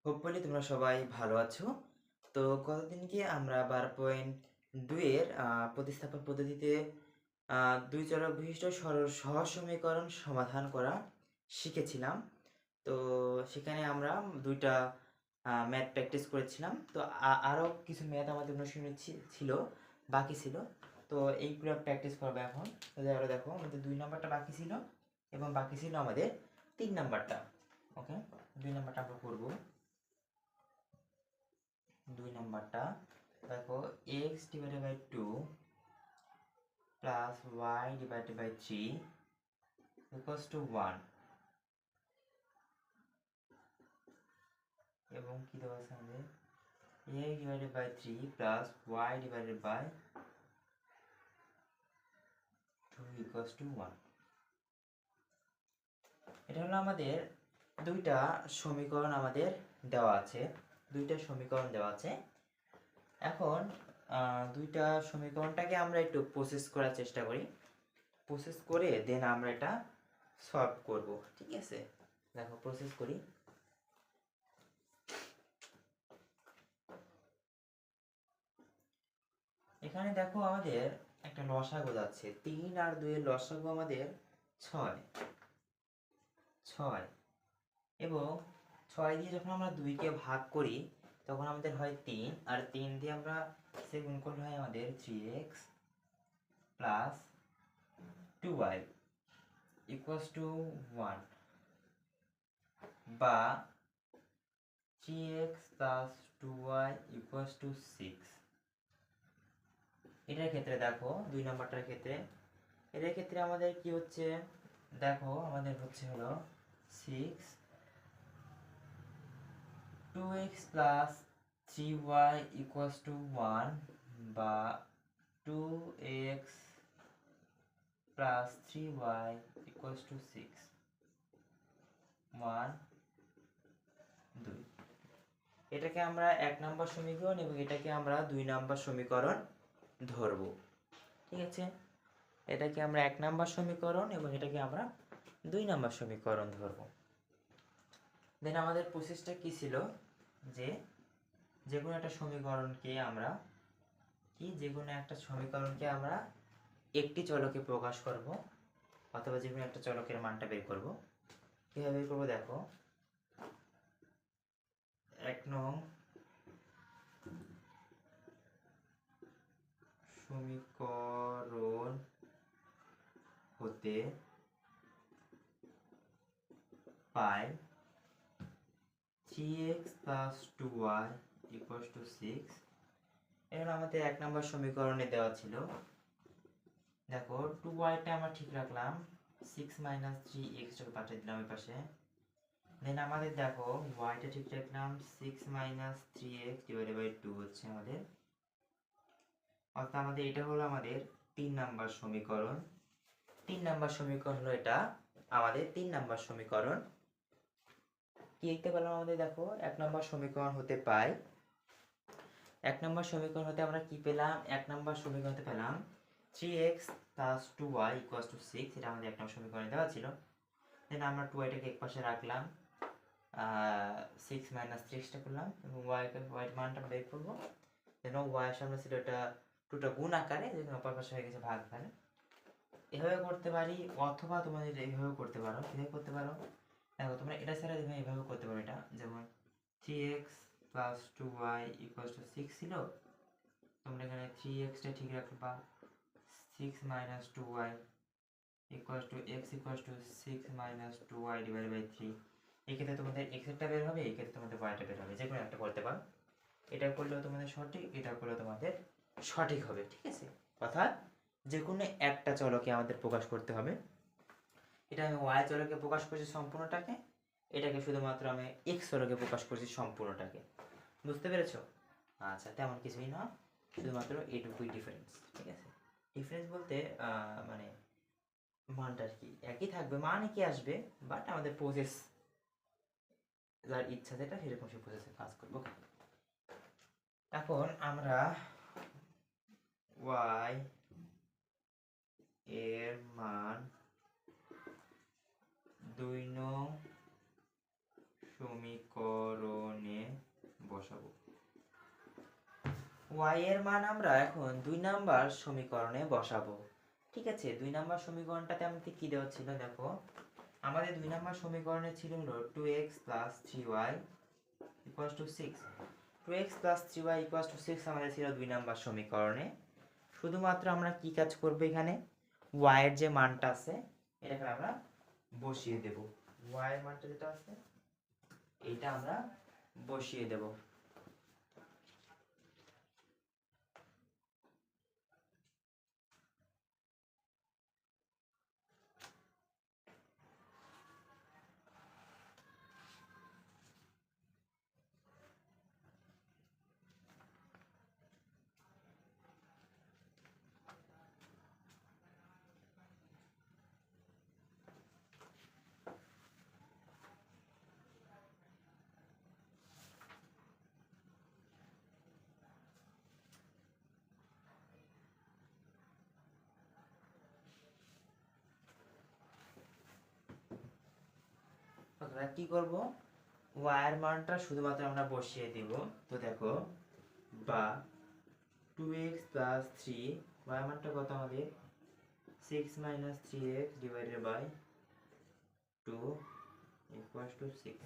Hopefully তোমরা সবাই ভালো আছো। তো গতদিনকে আমরা 12.2 এর প্রতিস্থাপন পদ্ধতিতে ২ চলক বিশিষ্ট সরল সহজ সমীকরণ সমাধান করা শিখেছিলাম। তো সেখানে আমরা ২ টা ম্যাথ প্র্যাকটিস করেছিলাম। তো আরও কিছু ম্যাথ আমাদের অনুশীলনে ছিল, বাকি ছিল। তো এইগুলো প্র্যাকটিস করবো এখন। তো দেখো আমাদের ২ নাম্বারটা বাকি ছিল এবং বাকি ছিল আমাদের ৩ নাম্বারটা। ওকে, ২ নাম্বারটা আমরা করবো। ২ নাম্বারটা দেখো x divided by 2 plus y divided by 3 equals to 1 এবং কি দেওয়া আছে আমাদের a divided by 3 plus y divided by 2 equals to 1। এটা হলো আমাদের দুইটা সমীকরণ আমাদের দেওয়া আছে, দুইটা সমীকরণ দেওয়া আছে। এখন দুইটা সমীকরণটাকে আমরা একটু প্রসেস করার চেষ্টা করি, প্রসেস করে দেন আমরা এটা সলভ করব, ঠিক আছে? দেখো প্রসেস করি। এখানে দেখো আমাদের একটা লসাগু যাচ্ছে, 3 আর 2 এর লসাগু আমাদের 6 এবং 6 দিয়ে যখন আমরা 2 কে ভাগ করি তখন আমাদের হয় 3, আর 3 দিয়ে আমরা সে গুণ করলে হয় আমাদের 3x plus 2y equals to 1 বা 3x plus 2y equals to 6। এটার ক্ষেত্রে দেখো 2 নাম্বারটার ক্ষেত্রে, এটার ক্ষেত্রে আমাদের কি হচ্ছে, দেখো আমাদের হচ্ছে হলো 6 2x plus 3y equals to 1 বা 2x plus 3y equals to 6 1 2। এটাকে আমরা 1 নম্বর সমীকরণ এবং এটাকে আমরা 2 নম্বর সমীকরণ ধরব, ঠিক আছে? এটাকে আমরা 1 নম্বর সমীকরণ এবং এটাকে আমরা 2 নম্বর সমীকরণ ধরব। দেন আমাদের প্রসেসটা কি ছিল, যে কোনো একটা সমীকরণকে আমরা একটি চলকে প্রকাশ করব অথবা যে কোনো একটা চলকের মানটা বের করব। কিভাবে বের করব দেখো, 1 নং সমীকরণ হতে পাই 3x plus 2y equals to 6। এখানে আমাদের 1 নম্বর সমীকরণে দেওয়া ছিল, দেখো 2yটা আমরা ঠিক রাখলাম, 6 মাইনাস 3x টাকে পাঠিয়ে দিলাম এই পাশে। দেন আমাদের দেখো yটা ঠিক রাখলাম, 6 মাইনাস 3x ডিভাইডেড বাই 2 হচ্ছে আমাদের, অর্থাৎ আমাদের এটা হলো আমাদের 3 নাম্বার সমীকরণ। 3 নাম্বার সমীকরণ হলো এটা আমাদের 3 নাম্বার সমীকরণ। কি লিখতে পারলাম আমাদের, দেখো 1 নম্বর সমীকরণ হতে পাই, 1 নম্বর সমীকরণ হতে আমরা কি পেলাম, 1 নম্বর সমীকরণ হতে পেলাম 3x plus 2y equals to 6। এটা আমাদের 1 নম্বর সমীকরণে দেওয়া ছিল। দেন আমরা 2yটাকে এক পাশে রাখলাম, 6 মাইনাস 3xটা করলাম এবং y মানটা বের করবো। দেন y এর সামনে ছিল এটা 2টা গুণ আকারে, যেখানে অপর পাশে হয়ে গেছে ভাগ আকারে। এভাবে করতে পারি অথবা তোমাদের এইভাবে করতে পারো। কিভাবে করতে পারো দেখো, তোমরা এটা ছাড়া এইভাবে করতে পারো, এটা যেমন 3x plus 2y equals to 6 ছিল, তোমরা এখানে 3xটা ঠিক রাখবা, 6 minus 2y equals to x equals to 6 minus 2y divided by 3। এক্ষেত্রে তোমাদের x এরটা বের হবে, এক্ষেত্রে তোমাদের y টা বের হবে, যে কোনো একটা করতে পারো। এটা করলেও তোমাদের সঠিক, এটা করলেও তোমাদের সঠিক হবে, ঠিক আছে? অর্থাৎ যে কোনো একটা চলকে আমাদের প্রকাশ করতে হবে। এটা আমি y চলকে প্রকাশ করছি সম্পূর্ণটাকে, এটাকে শুধুমাত্র আমি x চলকে প্রকাশ করছি সম্পূর্ণটাকে। বুঝতে পেরেছো? আচ্ছা, তেমন কিছুই না, শুধুমাত্র এইটুকুই ডিফারেন্স, ঠিক আছে? ডিফারেন্স বলতে মানে মানটা আর কি একই থাকবে, মান একই আসবে, বাট আমাদের প্রসেস যার ইচ্ছা যেটা সেরকম সে প্রসেসে কাজ করবো। এখন আমরা y এর মান 2 নং সমীকরণে বসাবো। y এর মান আমরা এখন 2 নাম্বার সমীকরণে বসাবো। ঠিক আছে, 2 নাম্বার সমীকরণটাতে আমাদের কি দেওয়া ছিল দেখো, আমাদের 2 নাম্বার সমীকরণে ছিল হলো 2x + 3y = 6। 2x + 3y = 6 আমাদের ছিল 2 নাম্বার সমীকরণে। শুধুমাত্র আমরা কি কাজ করব, এখানে y এর যে মানটা আছে এটাকে আমরা বসিয়ে দেব। y এর মানটা যেটা আছে এইটা আমরা বসিয়ে দেব। আমরা কি করব, y এর মানটা শুধুমাত্র আমরা বসিয়ে দিব। তো দেখো বা 2x + 3 y এর মানটা কত আমাদের 6 - 3x / 2 = 6।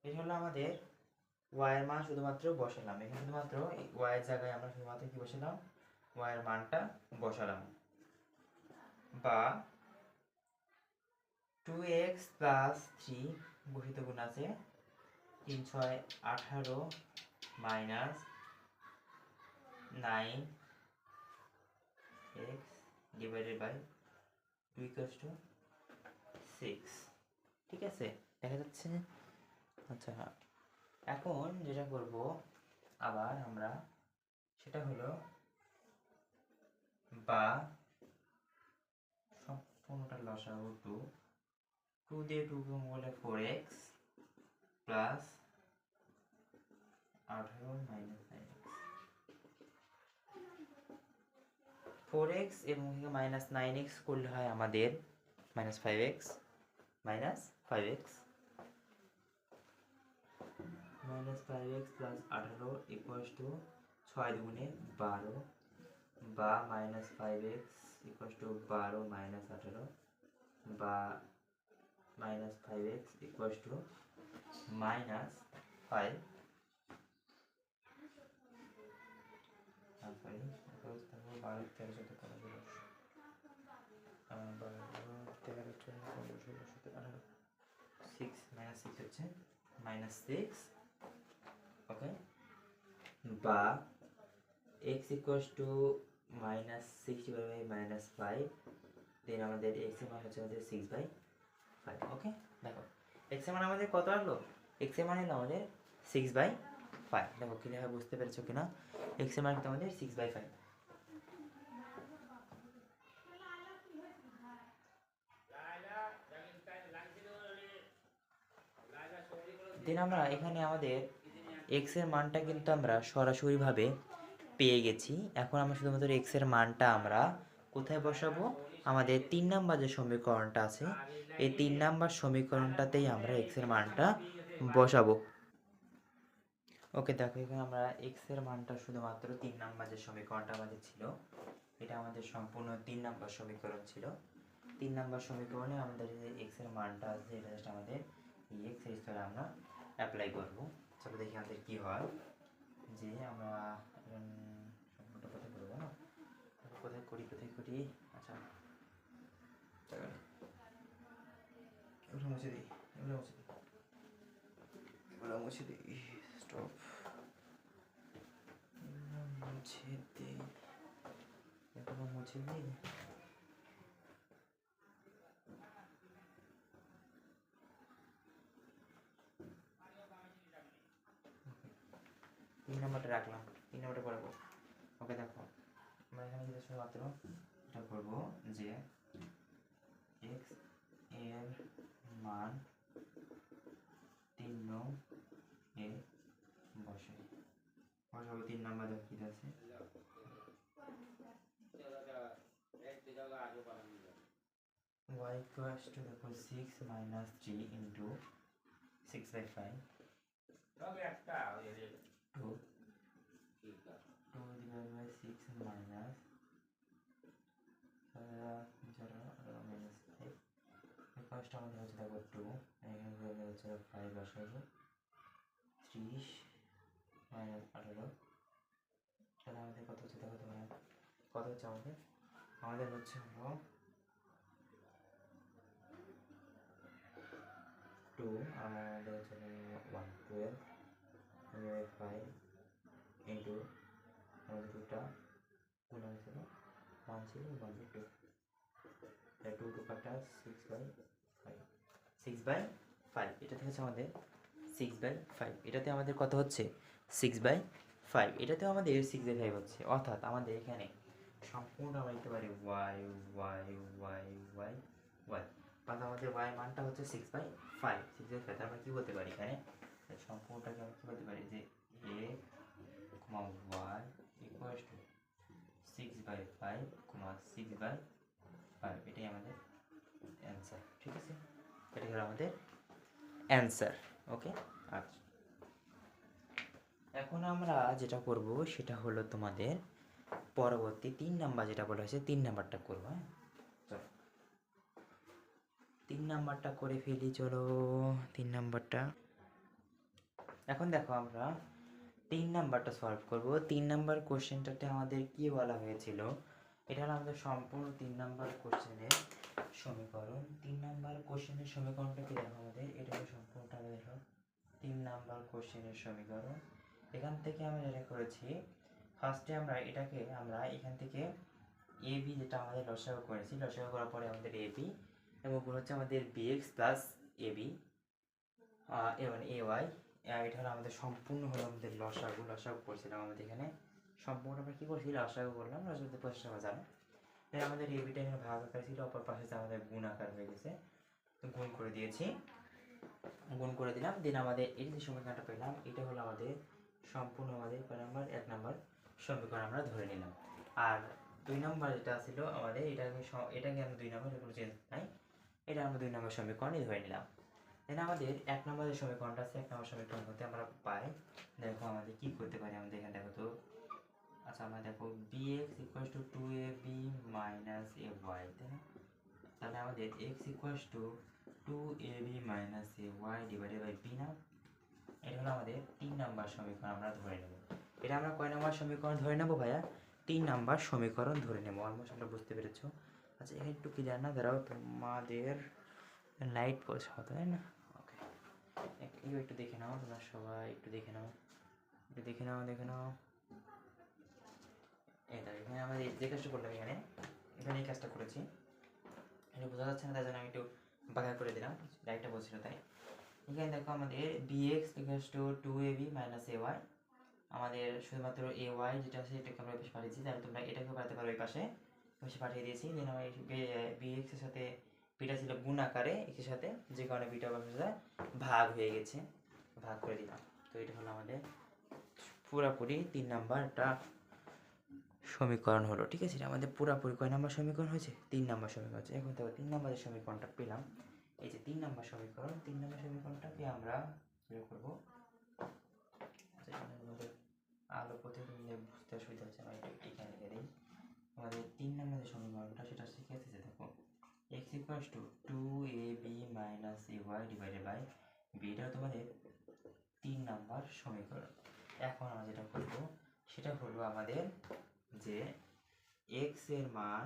এটা হলো আমাদের y এর মান শুধুমাত্র বসালাম। এখানে শুধুমাত্র y এর জায়গায় আমরা শুধুমাত্র কি বসালাম, y এর মানটা বসালাম। বা 2x + 3 বসিত গুণ আছে 3 × 6 = 18 - 9x / 2 = 6। ঠিক আছে, দেখা যাচ্ছে। আচ্ছা, এখন যেটা করব আবার আমরা সেটা হলো বা সম্পূর্ণটা লসাগু 2 দিয়ে 2 গুণ করলে 4x + 18 - 9x। 4x এবং -9x করলে হয় আমাদের -5x - 5x -5x + 18 = 6 দুগুণে 12 বা -5x = 12 - 18 বা -5x = -5 সরি 12 13 14 15 16 6 -6 হচ্ছে -6। ওকে, বা x = -6/5 দেন আমাদের x এর মান হচ্ছে আমাদের 6/5। ওকে, দেখো x এর মান আমাদের কত আসলো, x এর মান হলো আমাদের 6/5। দেখো ক্লিয়ার বুঝতে পেরেছো কিনা, x এর মান কিন্তু আমাদের 6/5। দেন আমরা এখানে আমাদের x এর মানটা কিন্তু আমরা সরাসরিভাবে পেয়ে গেছি। এখন আমরা শুধুমাত্র x এর মানটা আমরা কোথায় বসাবো, আমাদের 3 নাম্বার যে সমীকরণটা আছে এই 3 নাম্বার সমীকরণটাতেই আমরা x এর মানটা বসাবো। ওকে, দেখো এখানে আমরা x এর মানটা শুধুমাত্র 3 নাম্বার যে সমীকরণটা আমাদের ছিল এটা আমাদের সম্পূর্ণ 3 নাম্বার সমীকরণ ছিল। 3 নাম্বার সমীকরণে আমাদের যে x এর মানটা আছে এটা জাস্ট আমাদের x এর স্তরে আমরা অ্যাপ্লাই করব। চলো দেখি আমাদের কি হয়, যে আমরা সম্পূর্ণটা কোথায় করবো না, কোথায় করি আচ্ছা এগুলো মুছে দিই স্টপ মুছে দিই। তিন নাম্বারটা রাখলাম, 3 নাম্বারটা পড়াবো। ওকে, দেখো আমরা এখানে যেটা শুধুমাত্র এটা করবো যে x এর মান 3 নং এ বসাই। 3 নাম্বার দেখো কি আছে, y = দেখো 6 - 3 × 6/5 2 divided by 6 minus 5 ফার্স্ট আমাদের হচ্ছে দেখো 2 এখানে হচ্ছে 5 বসাবো 30 মাইনাস 18 তাহলে আমাদের কত হচ্ছে দেখো তোমরা কত হচ্ছে আমাদের হচ্ছে হলো 2 আমাদের হচ্ছে 112 5 ইন্টু আমাদের 2টা গুণ হয়েছিল 1 ছিল 1 2 2 2 কাটা 6/5 এটা থেকে হচ্ছে আমাদের 6/5 এটাতে আমাদের কত হচ্ছে 6/5 এটাতেও আমাদের 6/5 হচ্ছে অর্থাৎ আমাদের এখানে সম্পূর্ণ আমরা লিখতে পারি y y y y y অর্থাৎ আমাদের y মানটা হচ্ছে 6/5 তার মানে কি বলতে পারি এখানে সম্পূর্ণটাকে আমরা কি বলতে পারি যে a, y equals to 6/5, 6/5 এটাই আমাদের অ্যান্সার ঠিক আছে এটাই হলো আমাদের অ্যান্সার ওকে আচ্ছা এখন আমরা যেটা করব সেটা হলো তোমাদের পরবর্তী 3 নাম্বার যেটা বলা হয়েছে 3 নাম্বারটা করবো হ্যাঁ চলো 3 নাম্বারটা করে ফেলি চলো 3 নাম্বারটা এখন দেখো আমরা 3 নাম্বারটা সলভ করব 3 নাম্বার কোশ্চেনটাতে আমাদের কি বলা হয়েছিল এটা হলো আমাদের সম্পূর্ণ 3 নাম্বার কোশ্চেনের সমীকরণ 3 নাম্বার কোশ্চেনের সমীকরণটা কি দেখো আমাদের এটা হলো সম্পূর্ণটা দেখো 3 নাম্বার কোশ্চেনের সমীকরণ এখান থেকে আমরা যেটা করেছি ফার্স্টে আমরা এটাকে আমরা এখান থেকে এ বি যেটা আমাদের লসাগু করেছি লসাগু করার পরে আমাদের এ বি এবং গুণ হচ্ছে আমাদের বিএক্স প্লাস এ বি এবং এ ওয়াই এটা হলো আমাদের সম্পূর্ণ হলো আমাদের লসাগু করছিলাম আমাদের এখানে সম্পূর্ণ আমরা কী করছি লসাগু করলাম লসাগুতে 25 টাকা জানো তাই আমাদের এ বিটা এখানে ভাগ আকার ছিল অপর পাশে আমাদের গুণ আকার হয়ে গেছে তো গুণ করে দিয়েছি গুণ করে দিলাম দেন আমাদের এই যে সমীকরণটা পেলাম এটা হলো আমাদের সম্পূর্ণ আমাদের কয় নাম্বার 1 নাম্বার সমীকরণ আমরা ধরে নিলাম আর 2 নাম্বার যেটা ছিল আমাদের এটাকে আমরা 2 নাম্বার কোনো চেঞ্জ নাই এটা আমরা 2 নাম্বার সমীকরণই ধরে নিলাম দেন আমাদের 1 নাম্বারের সমীকরণটা আছে 1 নাম্বার সমীকরণ হতে আমরা পাই দেখো আমাদের কি করতে পারি আমাদের এখানে দেখো তো আচ্ছা আমরা দেখো bx = 2ab - ay তাই না তাহলে আমাদের x = 2ab - ay / b না এটা হলো আমাদের 3 নাম্বার সমীকরণ আমরা ধরে নেব এটা আমরা কয় নাম্বার সমীকরণ ধরে নেব ভাইয়া 3 নাম্বার সমীকরণ ধরে নেব অলমোস্ট আমরা বুঝতে পেরেছো আচ্ছা এখানে একটু ক্লিয়ার না দাঁড়াও তোমাদের লাইট পড়ছে হতো তাই না ওকে একটু দেখে নাও তোমরা সবাই একটু দেখে নাও দেখে নাও এই দেখো এখানে আমরা যে কাজটা করলাম এখানে এই কাজটা করেছি এটা বোঝা যাচ্ছে না তাই জন্য আমি একটু বাঁকা করে দিলাম লাইটটা বলছিল তাই এখানে দেখো আমাদের bx = 2ab - ay আমাদের শুধুমাত্র ay যেটা আছে এটাকে আমরা পাশে পাঠিয়েছি তাহলে তোমরা এটাকে পাঠাতে পারো এই পাশে পাঠিয়ে দিয়েছি দেন আমরা bx এর সাথে বিটা ছিল গুণ আকারে এর সাথে যে কারণে বিটা পাশে ভাগ হয়ে গেছে ভাগ করে দিলাম তো এটা হলো আমাদের পুরোপুরি 3 নাম্বার একটা সমীকরণ হলো ঠিক আছে এটা আমাদের পুরোপুরি কয় নাম্বার সমীকরণ হয়েছে 3 নাম্বার সমীকরণ হচ্ছে এখন দেখো 3 নাম্বারের সমীকরণটা পেলাম এই যে 3 নাম্বার সমীকরণ 3 নাম্বার সমীকরণটাকে আমরা প্রয়োগ করব আমাদের আলো প্রতিদিন বুঝতে অসুবিধা হচ্ছে আমি এখানে লিখে দিই আমাদের 3 নাম্বারের সমীকরণটা সেটা শিখেছে যে দেখো x = 2ab - ay / b এটা তোমাদের 3 নাম্বার সমীকরণ এখন আমরা যেটা করব সেটা হলো আমাদের যে x এর মান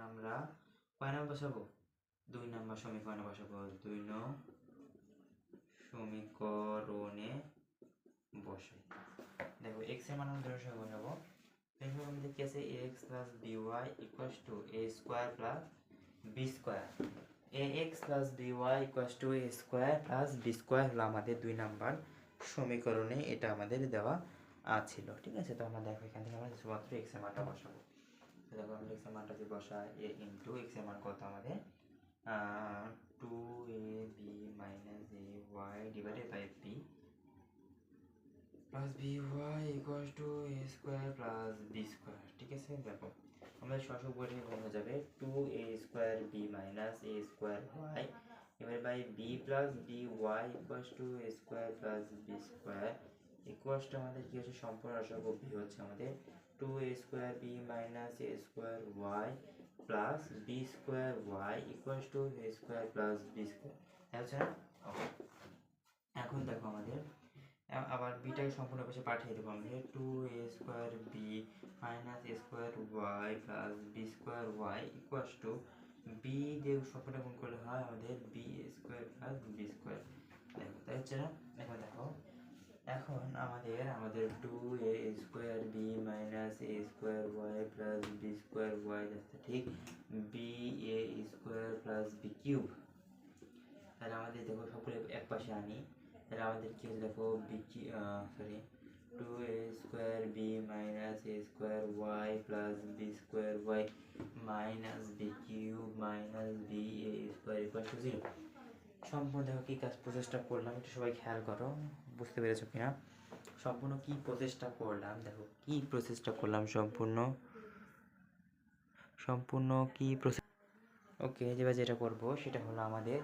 আমরা কয় নাম্বার বসাবো 2 নাম্বার সমীকরণে বসাবো 2 নং সমীকরণে বসাই দেখো x এর মান আমরা 2 সময় বসাবো দেখো আমাদের কি আছে ax + by = a² + b² ax + by = a² + b² হলো আমাদের 2 নাম্বার সমীকরণে এটা আমাদের দেওয়া ছিল ঠিক আছে তো আমরা দেখো এখান থেকে আমরা শুধুমাত্র x এর মানটা বসাবো তো দেখো আমরা x এর মানটা যে বসাই a * x এর মান কত আমাদের 2ab - ay / b plus by = a² + b² ঠিক আছে দেখো আমাদের সহগ বইটা বলা যাবে 2a² b - a² y এবার by b plus b y equals to a square plus b square equals to আমাদের কি হচ্ছে সম্পূর্ণ রাশির বি হচ্ছে আমাদের two a square b minus a square y plus b square y equals to a square plus b square হচ্ছে না। এখন দেখো আমাদের আবার বিটাকে সম্পূর্ণ পাশে পাঠিয়ে দেবো আমাদের two a square b minus a square y plus b square y equals two b দিয়ে সম্পূর্ণ গুণ করলে হয় আমাদের b square plus b square. দেখো তাই হচ্ছে না। এখন দেখো এখন আমাদের two a square b minus a square y plus b square y যাচ্ছে ঠিক b a square plus b cube. তাহলে আমাদের দেখো সকলে এক পাশে আনি, তাহলে আমাদের কি হচ্ছে দেখো b sorry two a square b minus a square y plus b square y minus b cube minus b a square equal to zero. সম্পূর্ণ দেখো কী কাজ প্রচেষ্টা করলাম একটু সবাই খেয়াল করো, বুঝতে পেরেছো কিনা সম্পূর্ণ কী প্রচেষ্টা করলাম। দেখো কী প্রচেষ্টা করলাম সম্পূর্ণ কী প্রসেস। ওকে এবার যেটা করবো সেটা হলো আমাদের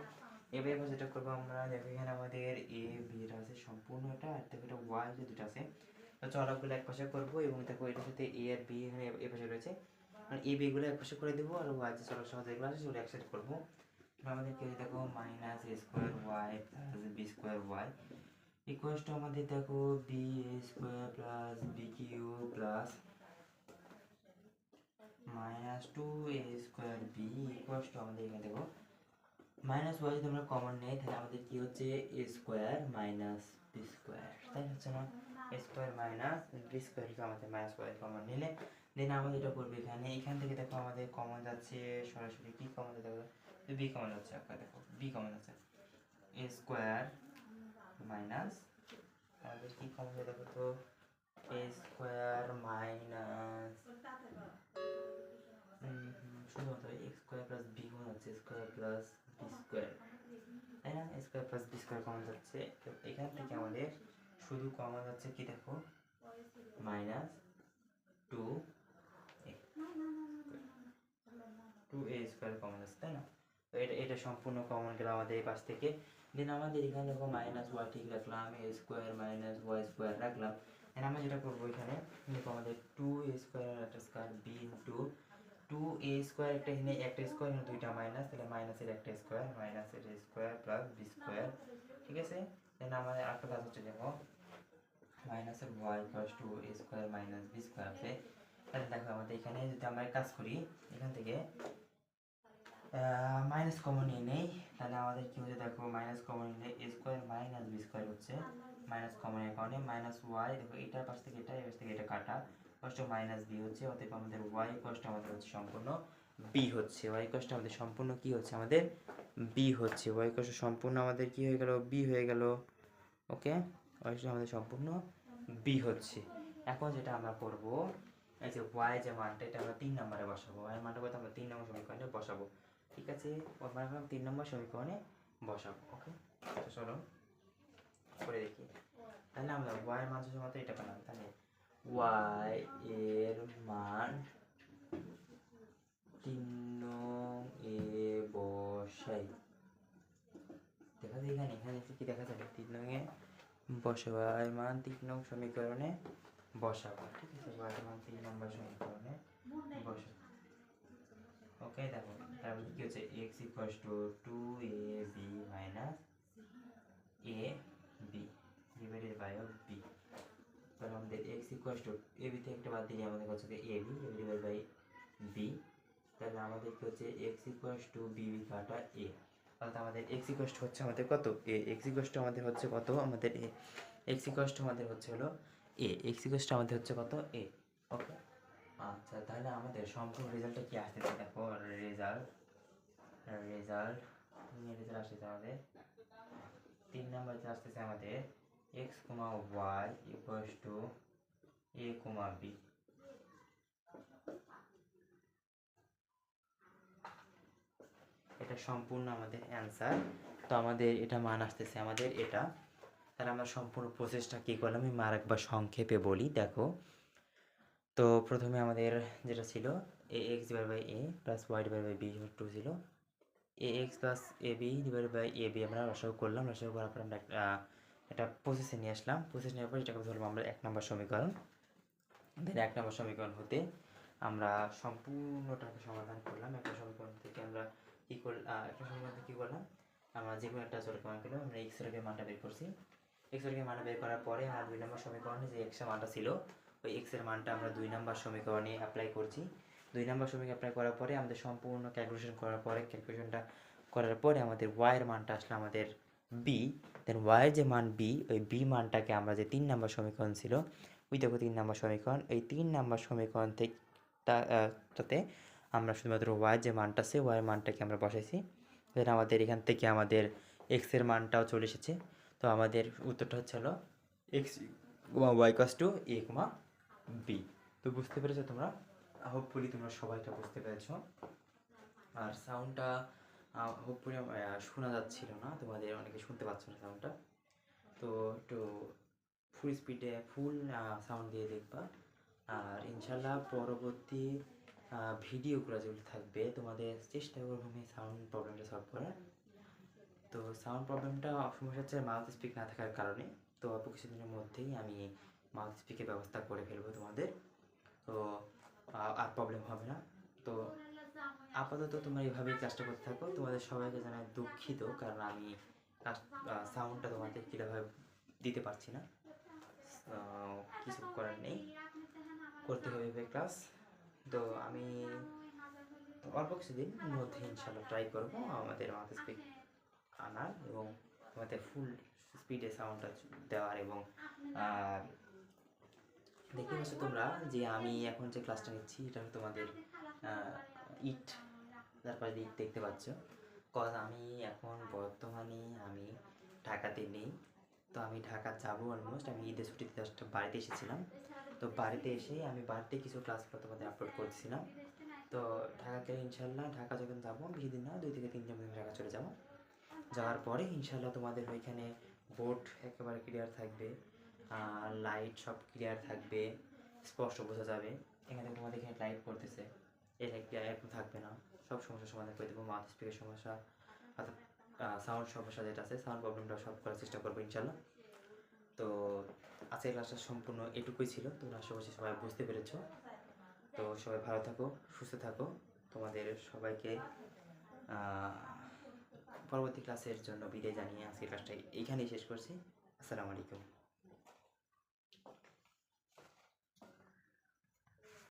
এবার যেটা করবো আমরা দেখো এখানে আমাদের এ বি আছে সম্পূর্ণ এটা আর দেখো এটা ওয়াই যে দুটো আছে তো চলকগুলো এক পাশে করবো এবং দেখো এটার সাথে এ আর বি এখানে এ পাশে রয়েছে আর এ বিগুলো এক পাশে করে দেবো আর ওয়াই যে চলক সহজ যেগুলো আছে সেগুলো একসাথে করবো। আমাদের কি দেখো minus a square y plus b square y equals to আমাদের দেখো b a square plus b cube plus minus two a square b equals to আমাদের এখানে দেখো মাইনাস ওয়াই যদি আমরা কমন নেই তাহলে আমাদের কি হচ্ছে এ স্কোয়ার মাইনাস বি স্কোয়ার তাই হচ্ছে না। এ স্কোয়ার মাইনাস বি স্কোয়ার আমাদের মাইনাস ওয়াই কমন নিলে দেন আমাদের এটা করবে এখান থেকে দেখো আমাদের কমন যাচ্ছে সরাসরি কি কমন দেখো বি কমন যাচ্ছে একটা দেখো বি কমন যাচ্ছে এ স্কোয়ার মাইনাস আমাদের কি কমন যায় দেখো তো এ স্কোয়ার মাইনাস শুধুমাত্র x square plus b common যাচ্ছে স্কোয়ার প্লাস বি স্কোয়ার তাই না। Square plus b square common যাচ্ছে তো এখান থেকে আমাদের শুধু কমন যাচ্ছে কি দেখো minus two a square common যাচ্ছে তাই না। তো এটা সম্পূর্ণ কমন গেল আমাদের এই পাশ থেকে দেন আমাদের এখানে দেখো মাইনাস ওয়াই ঠিক রাখলাম এ স্কোয়ার মাইনাস ওয়াই স্কোয়ার রাখলাম দেন আমরা যেটা করবো এখানে দেখো আমাদের টু এ স্কোয়ার একটা square B into two a square একটা এখানে একটা স্কোয়ার দুইটা মাইনাস তাহলে মাইনাসের একটা স্কোয়ার মাইনাসের স্কোয়ার প্লাস বি স্কোয়ার ঠিক আছে। দেন আমাদের আরেকটা কাজ হচ্ছে দেখো মাইনাসের Y plus two a square minus B square আছে তাহলে দেখো আমাদের এখানে যদি আমরা কাজ করি এখান থেকে মাইনাস কমন নিয়ে নেই তাহলে আমাদের কি হচ্ছে দেখো মাইনাস কমন নিলে এ স্কোয়ার মাইনাস বি স্কোয়ার হচ্ছে মাইনাস কমনের কারণে মাইনাস ওয়াই দেখো এটার পাশ থেকে এটা এর পাশ থেকে এটা কাটা কষ্ট মাইনাস বি হচ্ছে অতএব আমাদের ওয়াই কষ্ট আমাদের হচ্ছে সম্পূর্ণ বি হচ্ছে ওয়াই কষ্ট আমাদের সম্পূর্ণ কি হচ্ছে আমাদের বি হচ্ছে ওয়াই কষ্ট সম্পূর্ণ আমাদের কি হয়ে গেল বি হয়ে গেল। ওকে ওয়াই কষ্ট আমাদের সম্পূর্ণ বি হচ্ছে। এখন যেটা আমরা করব এই যে ওয়াই যে মানটা এটা আমরা 3 নম্বরে বসাবো ওয়াই মানটা কত আমরা 3 নম্বর সমীকরণে বসাবো ঠিক আছে। ওর মানে আমরা 3 নম্বর সমীকরণে বসাবো। ওকে চলো করে দেখি তাহলে আমরা ওয়াই মান শুধুমাত্র এটা পেলাম তাহলে ওয়াই এর মান 3 এ বসাই দেখা যায় এখানে এখানে কি দেখা যাবে 3 এ বসাবো ওয়াই মান 3 নং সমীকরণে বসাবো ঠিক আছে ওয়াই মান 3 নম্বর সমীকরণে বসাবো। ওকে দেখো তারপর কি হচ্ছে x equals to 2ab minus a b divided by b তাহলে আমাদের x ইকুয়ালস টু ab থেকে একটা বাদ দিলে আমাদের হচ্ছে ab ডিভাইডেড বাই b তাহলে আমাদের কি হচ্ছে x ইকুয়ালস টু b কাটা a তাহলে আমাদের x ইকুয়ালস টু হচ্ছে আমাদের কত a x ইকুয়ালস টু আমাদের হচ্ছে কত আমাদের a x ইকুয়ালস টু আমাদের হচ্ছে হলো a x ইকুয়ালস টু আমাদের হচ্ছে কত a। ওকে আচ্ছা তাহলে আমাদের সম্পূর্ণ রেজাল্টটা কি আসতেছে দেখো রেজাল্ট আসতেছে আমাদের 3 নম্বর আসতেছে আমাদের x, y equals to a, b এটা সম্পূর্ণ আমাদের অ্যান্সার। তো আমাদের এটা মান আসতেছে আমাদের এটা তাহলে আমরা সম্পূর্ণ প্রসেসটা কী করলাম আমি আর একবার সংক্ষেপে বলি দেখো। তো প্রথমে আমাদের যেটা ছিল a x divide by a plus y divide by b two ছিল a x plus a b divided by a b আমরা রসায়ু করলাম, রসায়ু করার পর আমরা একটা প্রসেসে নিয়ে আসলাম, প্রসেস নেওয়ার পর এটাকে ধরলাম আমরা 1 নম্বর সমীকরণ। দেন 1 নম্বর সমীকরণ হতে আমরা সম্পূর্ণটাকে সমাধান করলাম। একটা সমীকরণ থেকে আমরা একটা সমীকরণ থেকে কী করলাম, আমরা যে কোনো একটা চলকে মান করলাম, আমরা এক্স এর মানটা বের করছি। এক্স এর মানটা বের করার পরে আমরা 2 নম্বর সমীকরণে যে এক্স এর মানটা ছিল ওই এক্স এর মানটা আমরা 2 নম্বর সমীকরণে অ্যাপ্লাই করছি। 2 নম্বর সমীকরণে অ্যাপ্লাই করার পরে আমাদের সম্পূর্ণ ক্যালকুলেশন করার পরে আমাদের ওয়াই এর মানটা আসলে আমাদের বি। দেন ওয়াই এর যে মান বি, ওই বি মানটাকে আমরা যে 3 নম্বর সমীকরণ ছিল, ওই দেখো 3 নম্বর সমীকরণ, এই 3 নম্বর সমীকরণ থেকে তাতে আমরা শুধুমাত্র ওয়াই যে মানটা আছে ওয়াই মানটাকে আমরা বসাইছি। দেন আমাদের এখান থেকে আমাদের এক্স এর মানটাও চলে এসেছে। তো আমাদের উত্তরটা হচ্ছে হলো x y equals to a b. তো বুঝতে পেরেছো তোমরা? হোপফুলি তোমরা সবাইটা বুঝতে পেরেছো। আর সাউন্ডটা হোপফুলি শোনা যাচ্ছিল না, তোমাদের অনেকে শুনতে পাচ্ছ না সাউন্ডটা। তো একটু ফুল স্পিডে ফুল সাউন্ড দিয়ে দেখবা। আর ইনশাল্লাহ পরবর্তী ভিডিওগুলো যেগুলো থাকবে তোমাদের চেষ্টা করবো আমি সাউন্ড প্রবলেমটা সলভ করার। তো সাউন্ড প্রবলেমটা সমস্যা হচ্ছে মাউথ স্পিক না থাকার কারণে। তো অল্প কিছুদিনের মধ্যেই আমি মাউথ স্পিকের ব্যবস্থা করে ফেলবো তোমাদের। তো আর প্রবলেম হবে না। তো আপাতত তোমরা এইভাবেই কাজটা করতে থাকো। তোমাদের সবাইকে জানাই দুঃখিত, কারণ আমি সাউন্ডটা তোমাদের কীভাবে দিতে পারছি না। কিছু করার নেই, করতে হবে ক্লাস। তো আমি অল্প কিছুদিন মধ্যে ইনশাল্লাহ ট্রাই করবো আমাদের মাউথ স্পিক আনার এবং তোমাদের ফুল স্পিডে সাউন্ডটা দেওয়ার। এবং দেখতে পাচ্ছ তোমরা যে আমি এখন যে ক্লাসটা নিচ্ছি এটা তোমাদের ইট, তারপরে ইট দেখতে পাচ্ছ। কজ আমি এখন বর্তমানে আমি ঢাকাতে নেই। তো আমি ঢাকা যাবো অলমোস্ট। আমি ঈদের ছুটিতে জাস্ট বাড়িতে এসেছিলাম। তো বাড়িতে এসে আমি বাড়িতে কিছু ক্লাসগুলো তোমাদের আপলোড করছিলাম। তো ঢাকাকে ইনশাল্লাহ ঢাকা যখন যাবো, বেশি দিন না, 2 থেকে 3 দিন ঢাকা চলে যাবো। যাওয়ার পরে ইনশাল্লাহ তোমাদের ওইখানে বোর্ড একেবারে ক্লিয়ার থাকবে, লাইট সব ক্লিয়ার থাকবে, স্পষ্ট বোঝা যাবে। এখানে তোমাদের এখানে লাইট পড়তেছে, এই লাইটটা একটু থাকবে না, সব সমস্যার সমাধান করে দেবো। মাউথ স্পিকের সমস্যা অর্থাৎ সাউন্ড সমস্যা যেটা আছে সাউন্ড প্রবলেমটা সলভ করার চেষ্টা করবো ইনশাল্লাহ। তো আজকের ক্লাসটা সম্পূর্ণ এটুকুই ছিল। তোমরা আশা করছি সবাই বুঝতে পেরেছো। তো সবাই ভালো থাকো, সুস্থ থাকো। তোমাদের সবাইকে পরবর্তী ক্লাসের জন্য বিদায় জানিয়ে আজকের ক্লাসটা এইখানেই শেষ করছি। আসসালামু আলাইকুম।